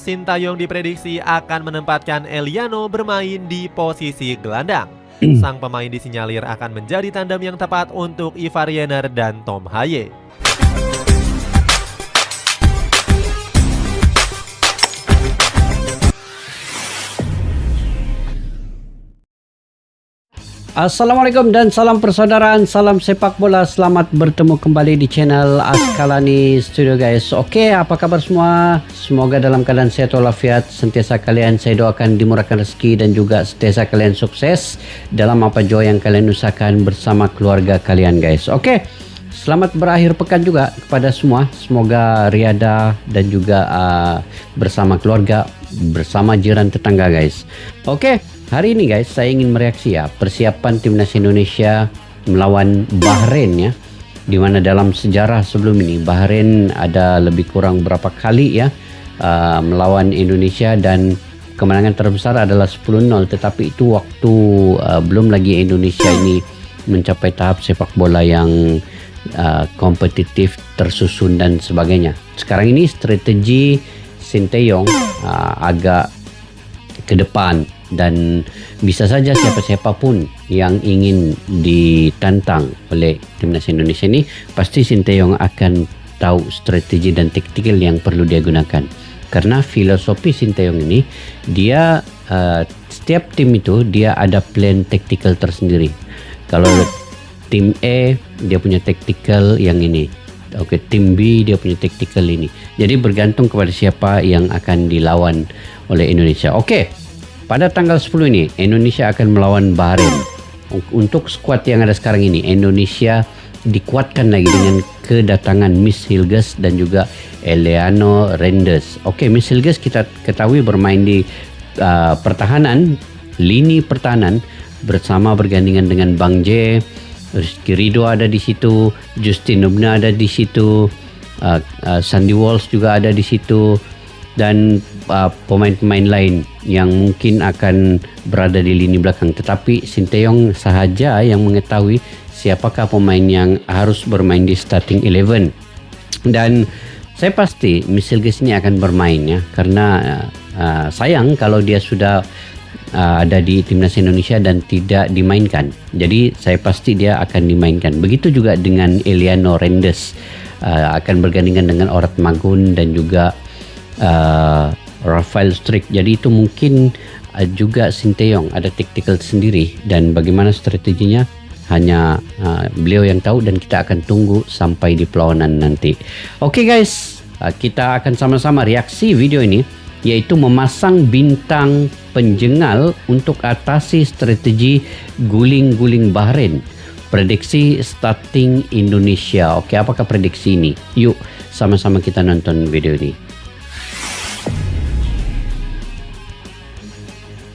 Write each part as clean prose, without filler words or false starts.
Sintayong diprediksi akan menempatkan Eliano bermain di posisi gelandang. Sang pemain disinyalir akan menjadi tandem yang tepat untuk Ivar Jenner dan Tom Haye. Assalamualaikum dan salam persaudaraan, salam sepak bola. Selamat bertemu kembali di channel Askalani Studio guys. Oke, apa kabar semua? Semoga dalam keadaan sehat walafiat. Sentiasa kalian saya doakan dimurahkan rezeki dan juga sentiasa kalian sukses dalam apa jua yang kalian usahakan bersama keluarga kalian guys. Oke, selamat berakhir pekan juga kepada semua. Semoga riadah dan juga bersama keluarga, bersama jiran tetangga guys. Oke, hari ini guys saya ingin mereaksi ya persiapan timnas Indonesia melawan Bahrain ya, dimana dalam sejarah sebelum ini Bahrain ada lebih kurang berapa kali ya melawan Indonesia dan kemenangan terbesar adalah 10-0, tetapi itu waktu belum lagi Indonesia ini mencapai tahap sepak bola yang kompetitif, tersusun dan sebagainya. Sekarang ini strategi Sintayong agak ke depan dan bisa saja siapa-siapapun yang ingin ditantang oleh timnas Indonesia ini pasti Sintayong akan tahu strategi dan taktikal yang perlu dia gunakan, karena filosofi Sintayong ini dia setiap tim itu dia ada plan taktikal tersendiri. Kalau tim A dia punya taktikal yang ini, oke, tim B dia punya taktikal ini, jadi bergantung kepada siapa yang akan dilawan oleh Indonesia. Oke, pada tanggal 10 ini Indonesia akan melawan Bahrain. Untuk skuad yang ada sekarang ini Indonesia dikuatkan lagi dengan kedatangan Miss Hilgers dan juga Eliano Reinders. Oke, Miss Hilgers kita ketahui bermain di pertahanan, lini pertahanan bersama bergandingan dengan Bang J, Rizky Ridho ada di situ, Justin Nubna ada di situ, Sandy Walsh juga ada di situ, dan pemain-pemain lain yang mungkin akan berada di lini belakang. Tetapi Sintayong sahaja yang mengetahui siapakah pemain yang harus bermain di starting 11. Dan saya pasti Miss Hilgers ini akan bermain ya, karena sayang kalau dia sudah ada di timnas Indonesia dan tidak dimainkan. Jadi saya pasti dia akan dimainkan. Begitu juga dengan Eliano Reinders, akan bergandingan dengan Orat Magun dan juga Rafael Struijk. Jadi itu mungkin juga Sintayong ada taktikal sendiri, dan bagaimana strateginya hanya beliau yang tahu, dan kita akan tunggu sampai di perlawanan nanti. Oke guys, kita akan sama-sama reaksi video ini, yaitu memasang bintang penjengal untuk atasi strategi guling-guling Bahrain. Prediksi starting Indonesia. Oke, apakah prediksi ini? Yuk sama-sama kita nonton video ini.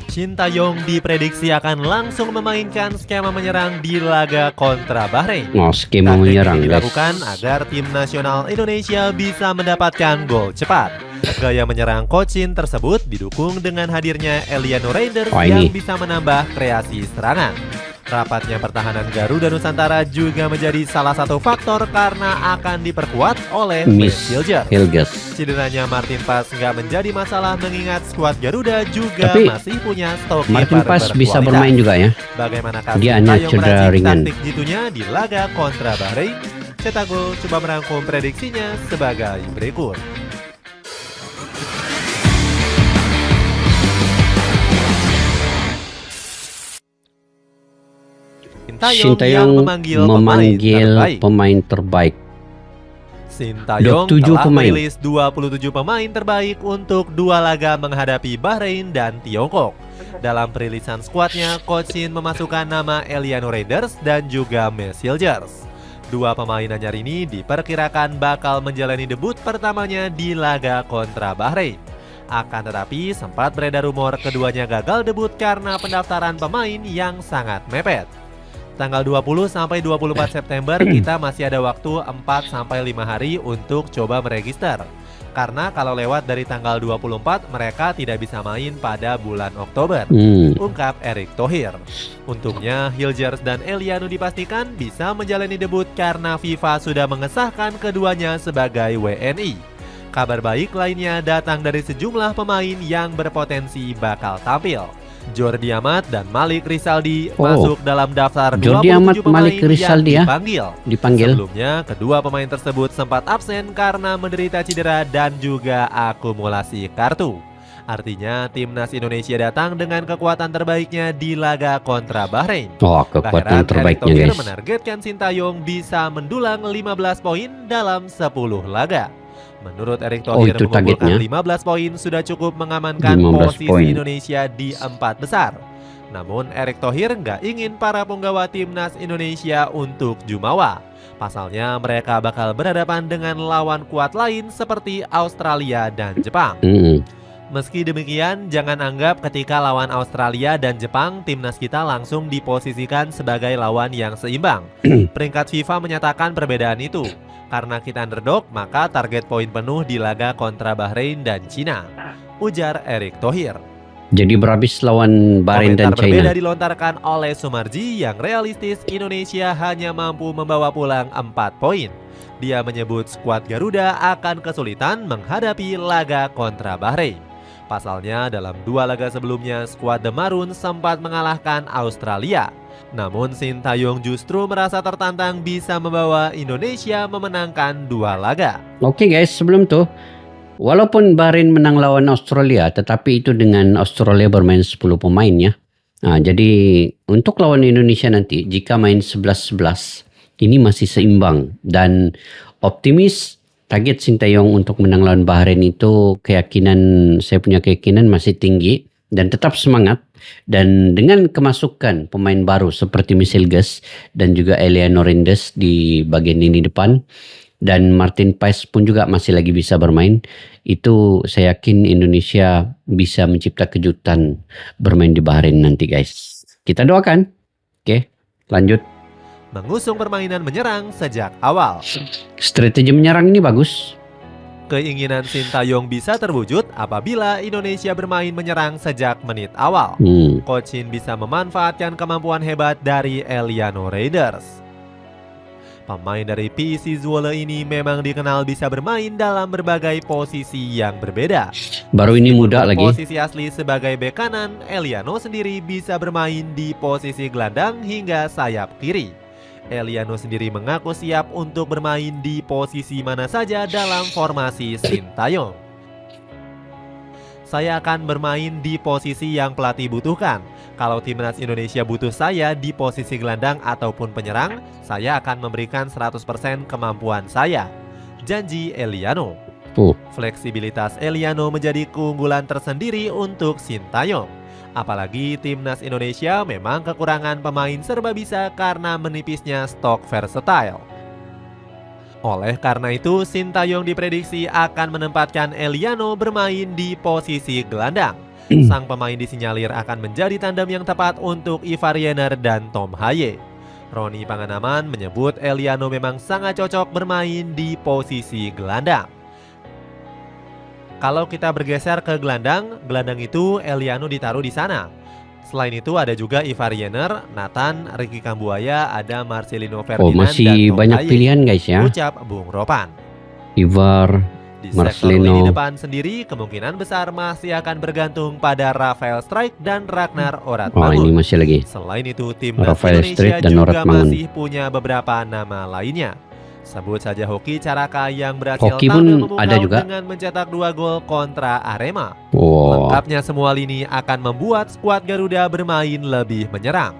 Sintayong diprediksi akan langsung memainkan skema menyerang di laga kontra Bahrain. Skema menyerang dilakukan agar tim nasional Indonesia bisa mendapatkan gol cepat. Gaya menyerang Coach Shin tersebut didukung dengan hadirnya Eliano Reinders yang bisa menambah kreasi serangan. Rapatnya pertahanan Garuda Nusantara juga menjadi salah satu faktor karena akan diperkuat oleh Miss Hilgers. Cederanya Martin Pas nggak menjadi masalah mengingat skuad Garuda juga masih punya stok Martin Pas bisa bermain juga ya. Bagaimana dia hanya cedera ringan. Taktik jitunya di laga kontra Bahrain? Cetago coba merangkum prediksinya sebagai berikut. Sintayong memanggil pemain terbaik. Sintayong telah merilis 27 pemain terbaik untuk dua laga menghadapi Bahrain dan Tiongkok. Dalam perilisan skuadnya, Coach Shin memasukkan nama Eliano Reinders dan juga Miss Hilgers. Dua pemain anyar ini diperkirakan bakal menjalani debut pertamanya di laga kontra Bahrain. Akan tetapi sempat beredar rumor keduanya gagal debut karena pendaftaran pemain yang sangat mepet. Tanggal 20 sampai 24 September kita masih ada waktu 4 sampai 5 hari untuk coba meregister. Karena kalau lewat dari tanggal 24 mereka tidak bisa main pada bulan Oktober. Ungkap Erick Thohir. Untungnya Hilgers dan Eliano dipastikan bisa menjalani debut karena FIFA sudah mengesahkan keduanya sebagai WNI. Kabar baik lainnya datang dari sejumlah pemain yang berpotensi bakal tampil. Jordi Amat dan Malik Rizaldi masuk dalam daftar Jordi 27 Amat, pemain Malik Rizaldi yang ya? dipanggil. Sebelumnya, kedua pemain tersebut sempat absen karena menderita cedera dan juga akumulasi kartu. Artinya timnas Indonesia datang dengan kekuatan terbaiknya di laga kontra Bahrain. Kekuatan terbaiknya Erick Thohir guys. menargetkan Sintayong bisa mendulang 15 poin dalam 10 laga. Menurut Erick Thohir, mengumpulkan 15 poin sudah cukup mengamankan posisi Indonesia di 4 besar. Namun Erick Thohir nggak ingin para punggawa timnas Indonesia untuk jumawa. Pasalnya mereka bakal berhadapan dengan lawan kuat lain seperti Australia dan Jepang. Meski demikian, jangan anggap ketika lawan Australia dan Jepang, timnas kita langsung diposisikan sebagai lawan yang seimbang. Peringkat FIFA menyatakan perbedaan itu. Karena kita underdog, maka target poin penuh di laga kontra Bahrain dan Cina, ujar Erick Thohir. Jadi berhabis lawan Bahrain dan China. Berbeda dilontarkan oleh Sumarji yang realistis Indonesia hanya mampu membawa pulang 4 poin. Dia menyebut skuad Garuda akan kesulitan menghadapi laga kontra Bahrain. Pasalnya dalam 2 laga sebelumnya skuad The Maroon sempat mengalahkan Australia. Namun Sintayong justru merasa tertantang bisa membawa Indonesia memenangkan 2 laga. Oke guys, sebelum tuh, walaupun Bahrain menang lawan Australia, tetapi itu dengan Australia bermain 10 pemain ya. Nah, jadi untuk lawan Indonesia nanti, jika main 11-11, ini masih seimbang. Dan optimis target Sintayong untuk menang lawan Bahrain itu saya punya keyakinan masih tinggi. Dan tetap semangat. Dan dengan kemasukan pemain baru seperti Michel Guess dan juga Eliano Rendes di bagian lini depan, dan Martin Paes pun juga masih lagi bisa bermain, itu saya yakin Indonesia bisa mencipta kejutan bermain di Bahrain nanti guys. Kita doakan. Oke, lanjut. Mengusung permainan menyerang sejak awal. Strategi menyerang ini bagus. Keinginan Sintayong bisa terwujud apabila Indonesia bermain menyerang sejak menit awal. Coach Shin bisa memanfaatkan kemampuan hebat dari Eliano Raiders. Pemain dari PEC Zwolle ini memang dikenal bisa bermain dalam berbagai posisi yang berbeda. Baru ini muda lagi. Posisi asli sebagai bek kanan, Eliano sendiri bisa bermain di posisi gelandang hingga sayap kiri. Eliano sendiri mengaku siap untuk bermain di posisi mana saja dalam formasi Sintayong. Saya akan bermain di posisi yang pelatih butuhkan. Kalau timnas Indonesia butuh saya di posisi gelandang ataupun penyerang, saya akan memberikan 100% kemampuan saya, janji Eliano. Fleksibilitas Eliano menjadi keunggulan tersendiri untuk Sintayong. Apalagi timnas Indonesia memang kekurangan pemain serba bisa karena menipisnya stok versatile. Oleh karena itu, Sintayong diprediksi akan menempatkan Eliano bermain di posisi gelandang. Sang pemain disinyalir akan menjadi tandem yang tepat untuk Ivar Jenner dan Tom Haye. Roni Panganaman menyebut Eliano memang sangat cocok bermain di posisi gelandang. Kalau kita bergeser ke gelandang itu Eliano ditaruh di sana. Selain itu ada juga Ivar Jenner, Nathan, Ricky Kambuaya, ada Marcelino Ferdinand masih dan Tom banyak Haye, pilihan guys ya. ucap Bung Ropan. Ivar, Di Marcelino. sektor lini depan sendiri kemungkinan besar masih akan bergantung pada Rafael Strijk dan Ragnar Oratmangun. Ini masih lagi. Selain itu timnas Rafael Indonesia Strijk dan juga Oratmangun. masih punya beberapa nama lainnya. Sebut saja Hoki Caraka yang berhasil Hoki tampil pun memukau ada juga dengan mencetak 2 gol kontra Arema. Lengkapnya semua lini akan membuat skuad Garuda bermain lebih menyerang.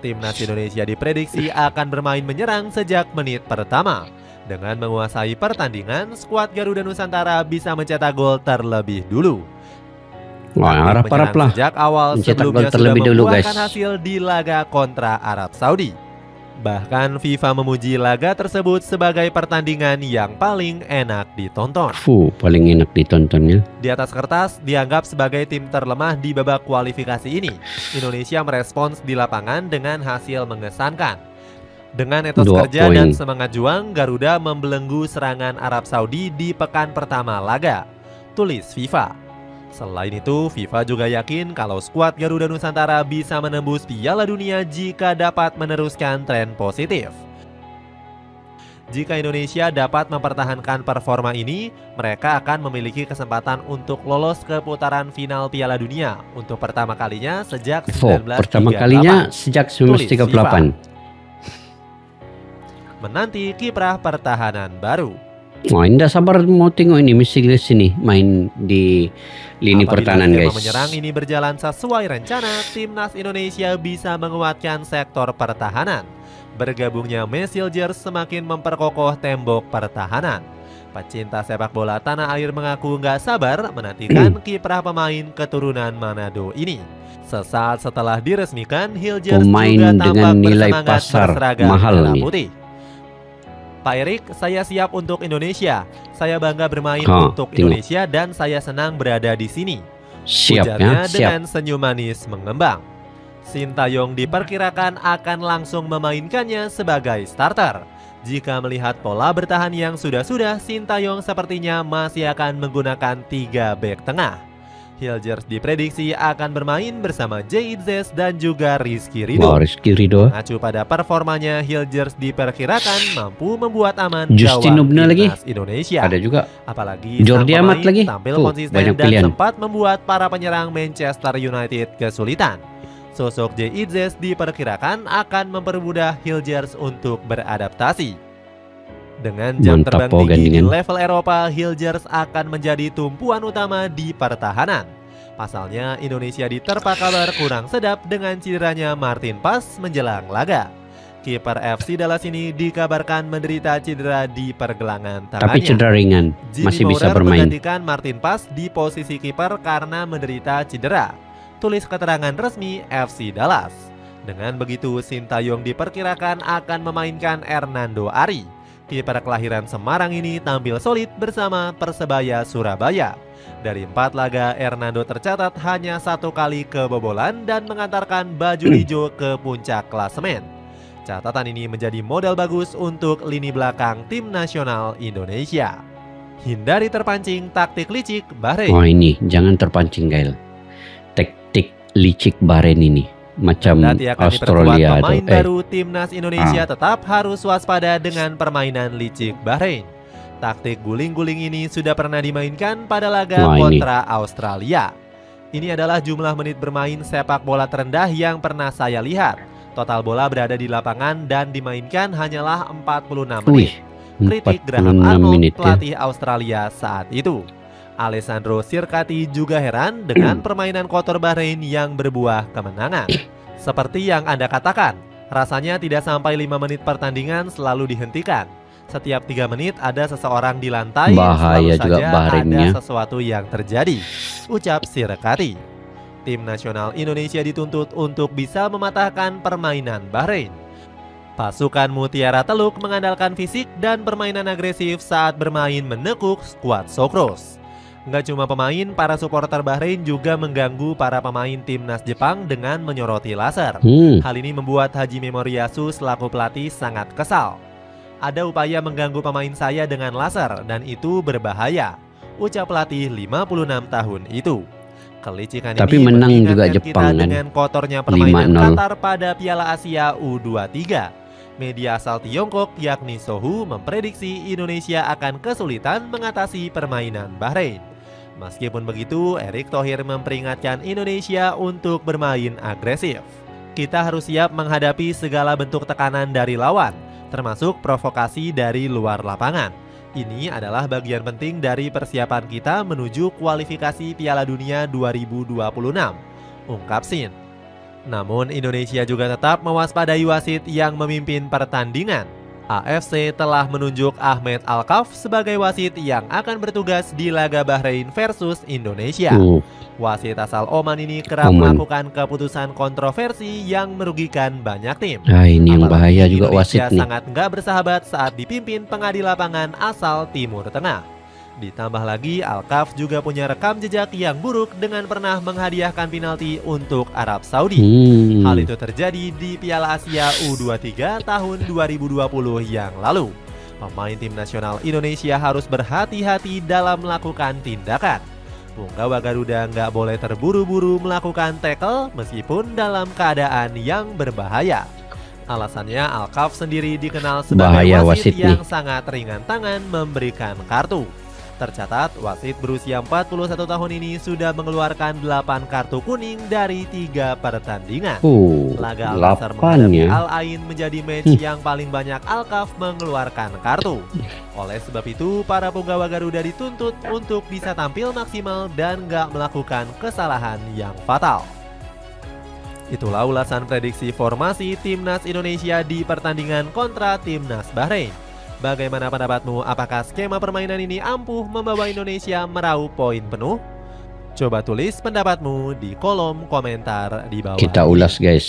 Timnas Indonesia diprediksi akan bermain menyerang sejak menit pertama. Dengan menguasai pertandingan, skuad Garuda Nusantara bisa mencetak gol terlebih dulu. Harap-harap lah Sejak awal mencetak sebelumnya gol terlebih sudah dulu guys. membuahkan hasil di laga kontra Arab Saudi. Bahkan FIFA memuji laga tersebut sebagai pertandingan yang paling enak ditonton. Paling enak ditontonnya. Di atas kertas dianggap sebagai tim terlemah di babak kualifikasi ini. Indonesia merespons di lapangan dengan hasil mengesankan. Dengan etos kerja dan semangat juang, Garuda membelenggu serangan Arab Saudi di pekan pertama laga, tulis FIFA. Selain itu, FIFA juga yakin kalau skuad Garuda Nusantara bisa menembus Piala Dunia jika dapat meneruskan tren positif. Jika Indonesia dapat mempertahankan performa ini, mereka akan memiliki kesempatan untuk lolos ke putaran final Piala Dunia untuk pertama kalinya sejak 1938. Pertama kalinya sejak 1938. Menanti kiprah pertahanan baru. Wah, indah sabar mau tengok ini Messi sini main di lini pertahanan, guys. Apabila menyerang ini berjalan sesuai rencana, timnas Indonesia bisa menguatkan sektor pertahanan. Bergabungnya Messi semakin memperkokoh tembok pertahanan. Pecinta sepak bola tanah air mengaku nggak sabar menantikan kiprah pemain keturunan Manado ini. Sesaat setelah diresmikan, Hilgers juga tampak bersemangat berseragam merah putih. Pak Erik, saya siap untuk Indonesia. Saya bangga bermain untuk Indonesia dan saya senang berada di sini. Ujarnya dengan senyum manis mengembang. Sintayong diperkirakan akan langsung memainkannya sebagai starter. Jika melihat pola bertahan yang sudah-sudah, Sintayong sepertinya masih akan menggunakan 3 bek tengah. Hilgers diprediksi akan bermain bersama J.Idzes dan juga Rizky Ridho. Mengacu pada performanya, Hilgers diperkirakan mampu membuat aman gawang timnas Indonesia. Ada juga. Apalagi Jordi Amat lagi. Tampil konsisten dan sempat membuat para penyerang Manchester United kesulitan. Sosok J.Idzes diperkirakan akan mempermudah Hilgers untuk beradaptasi. Dengan jam terbang tinggi di level Eropa, Hilgers akan menjadi tumpuan utama di pertahanan. Pasalnya, Indonesia diterpa kabar kurang sedap dengan cederanya Martin Paes menjelang laga. Kiper FC Dallas ini dikabarkan menderita cedera di pergelangan tangannya. Tapi cedera ringan, masih bisa bermain. Menggantikan Martin Paes di posisi kiper karena menderita cedera. Tulis keterangan resmi FC Dallas. Dengan begitu, Sintayong diperkirakan akan memainkan Hernando Ari. Kiper kelahiran Semarang ini tampil solid bersama Persebaya Surabaya. Dari 4 laga, Hernando tercatat hanya 1 kali kebobolan dan mengantarkan baju hijau ke puncak klasemen. Catatan ini menjadi modal bagus untuk lini belakang tim nasional Indonesia. Hindari terpancing taktik licik Bahrain. Oh ini, jangan terpancing Gail. Taktik licik Bahrain ini. Macam Australia pemain baru timnas Indonesia tetap harus waspada dengan permainan licik Bahrain. Taktik guling-guling ini sudah pernah dimainkan pada laga kontra Australia. Ini adalah jumlah menit bermain sepak bola terendah yang pernah saya lihat. Total bola berada di lapangan dan dimainkan hanyalah 46 menit. Kritik Graham Arnold, pelatih Australia saat itu. Alessandro Sirkati juga heran dengan permainan kotor Bahrain yang berbuah kemenangan. Seperti yang Anda katakan, rasanya tidak sampai 5 menit pertandingan selalu dihentikan. Setiap 3 menit ada seseorang di lantai, bahaya juga Bahrainnya. ada sesuatu yang terjadi, ucap Sirkati. Tim nasional Indonesia dituntut untuk bisa mematahkan permainan Bahrain. Pasukan Mutiara Teluk mengandalkan fisik dan permainan agresif saat bermain menekuk skuad Sokros. Nggak cuma pemain, para supporter Bahrain juga mengganggu para pemain timnas Jepang dengan menyoroti laser. Hal ini membuat Haji Memoriyasu selaku pelatih sangat kesal. Ada upaya mengganggu pemain saya dengan laser dan itu berbahaya, ucap pelatih 56 tahun itu. Kelicikan tapi ini menang juga Jepang kita dengan kotornya permainan Qatar pada Piala Asia U23. Media asal Tiongkok yakni Sohu memprediksi Indonesia akan kesulitan mengatasi permainan Bahrain. Meskipun begitu, Erick Thohir memperingatkan Indonesia untuk bermain agresif. Kita harus siap menghadapi segala bentuk tekanan dari lawan, termasuk provokasi dari luar lapangan. Ini adalah bagian penting dari persiapan kita menuju kualifikasi Piala Dunia 2026, ungkap Sin. Namun Indonesia juga tetap mewaspadai wasit yang memimpin pertandingan. AFC telah menunjuk Ahmed Alkaf sebagai wasit yang akan bertugas di laga Bahrain versus Indonesia. Wasit asal Oman ini kerap melakukan keputusan kontroversi yang merugikan banyak tim. Ini yang bahaya juga wasit nih. Sangat nggak bersahabat saat dipimpin pengadil lapangan asal Timur Tengah. Ditambah lagi, Alkaf juga punya rekam jejak yang buruk dengan pernah menghadiahkan penalti untuk Arab Saudi. Hal itu terjadi di Piala Asia U23 tahun 2020 yang lalu. Pemain tim nasional Indonesia harus berhati-hati dalam melakukan tindakan. Punggawa Garuda nggak boleh terburu-buru melakukan tackle meskipun dalam keadaan yang berbahaya. Alasannya Alkaf sendiri dikenal sebagai Bahaya wasit wasit nih. yang sangat ringan tangan memberikan kartu. Tercatat, wasit berusia 41 tahun ini sudah mengeluarkan 8 kartu kuning dari 3 pertandingan. Laga Al-Nassr menghadapi ya. Al-Ain menjadi match yang paling banyak Alkaf mengeluarkan kartu. Oleh sebab itu, para punggawa Garuda dituntut untuk bisa tampil maksimal dan gak melakukan kesalahan yang fatal. Itulah ulasan prediksi formasi Timnas Indonesia di pertandingan kontra Timnas Bahrain. Bagaimana pendapatmu? Apakah skema permainan ini ampuh membawa Indonesia meraup poin penuh? Coba tulis pendapatmu di kolom komentar di bawah. Kita ulas guys.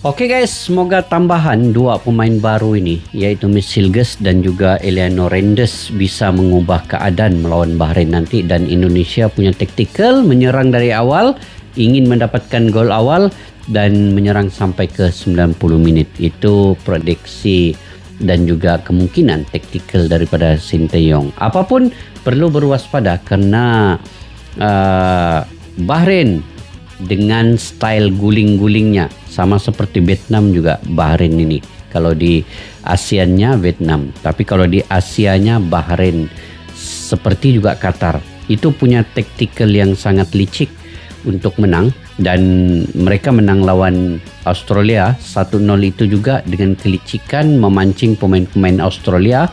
Oke guys, semoga tambahan 2 pemain baru ini, yaitu Misilges dan juga Eliano Rendes, bisa mengubah keadaan melawan Bahrain nanti. Dan Indonesia punya taktikal, menyerang dari awal, ingin mendapatkan gol awal dan menyerang sampai ke 90 menit. Itu prediksi dan juga kemungkinan taktikal daripada Sinteyong. Apapun perlu berwaspada karena Bahrain dengan style guling-gulingnya sama seperti Vietnam juga Bahrain ini. Kalau di ASEAN-nya Vietnam, tapi kalau di Asia-nya Bahrain, seperti juga Qatar, itu punya taktikal yang sangat licik untuk menang. Dan mereka menang lawan Australia 1-0 itu juga dengan kelicikan memancing pemain-pemain Australia,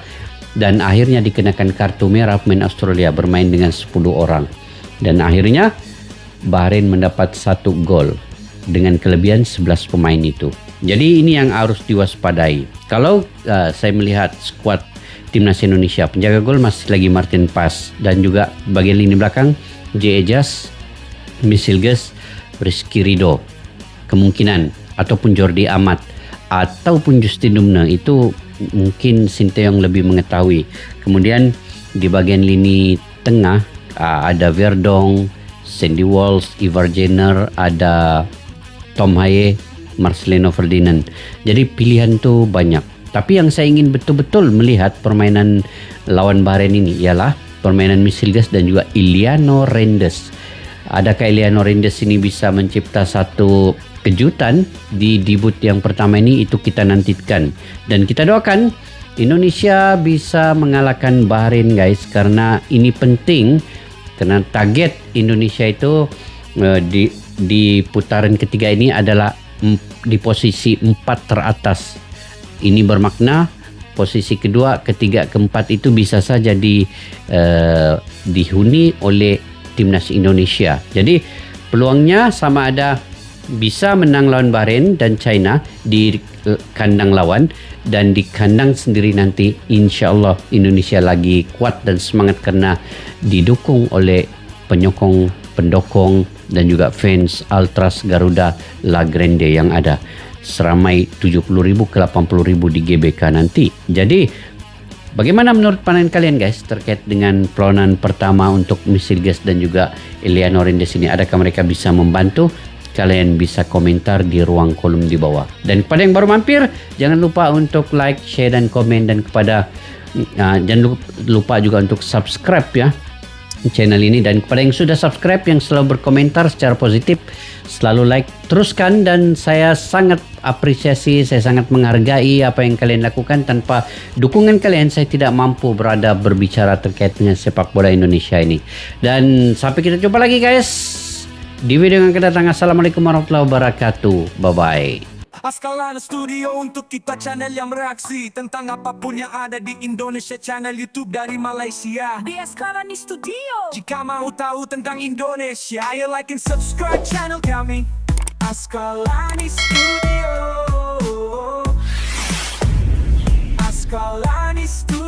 dan akhirnya dikenakan kartu merah pemain Australia bermain dengan 10 orang. Dan akhirnya Bahrain mendapat 1 gol dengan kelebihan 11 pemain itu. Jadi ini yang harus diwaspadai. Kalau saya melihat skuad Timnas Indonesia, penjaga gol masih lagi Martin Pas, dan juga bagian lini belakang J. Ejas, Misilges, Rizky Ridho, kemungkinan, ataupun Jordi Amat, ataupun Justin Dumne, itu mungkin Sinteyong lebih mengetahui. Kemudian di bagian lini tengah ada Verdong, Sandy Walsh, Ivar Jenner, ada Tom Haye, Marcelino Ferdinand. Jadi pilihan tuh banyak. Tapi yang saya ingin betul-betul melihat permainan lawan Bahrain ini ialah permainan Misilges dan juga Eliano Rendes. Adakah Eliano Rendes ini bisa mencipta satu kejutan di debut yang pertama ini? Itu kita nantikan. Dan kita doakan Indonesia bisa mengalahkan Bahrain guys, karena ini penting. Karena target Indonesia itu di putaran ketiga ini adalah di posisi 4 teratas. Ini bermakna posisi kedua, ketiga, keempat itu bisa saja dihuni oleh Timnas Indonesia. Jadi peluangnya sama ada bisa menang lawan Bahrain dan China di kandang lawan, dan di kandang sendiri nanti insya Allah Indonesia lagi kuat dan semangat karena didukung oleh penyokong, pendukung dan juga fans Ultras Garuda La Grande yang ada seramai 70.000 ke 80.000 di GBK nanti. Jadi bagaimana menurut pandangan kalian guys terkait dengan perlawanan pertama untuk Misilges dan juga Eliano Rendes ini? Adakah mereka bisa membantu? Kalian bisa komentar di ruang kolom di bawah. Dan kepada yang baru mampir, jangan lupa untuk like, share dan komen, dan kepada jangan lupa juga untuk subscribe ya channel ini. Dan kepada yang sudah subscribe, yang selalu berkomentar secara positif, selalu like, teruskan. Dan saya sangat apresiasi, saya sangat menghargai apa yang kalian lakukan. Tanpa dukungan kalian, saya tidak mampu berbicara terkait dengan sepak bola Indonesia ini. Dan sampai kita jumpa lagi guys di video yang akan datang. Assalamualaikum warahmatullahi wabarakatuh. Bye-bye. Askalana Studio untuk kita, channel yang bereaksi tentang apapun yang ada di Indonesia. Channel YouTube dari Malaysia di Askalani Studio. Jika mau tahu tentang Indonesia, ayo like and subscribe channel kami, Askalani Studio. Askalani Studio.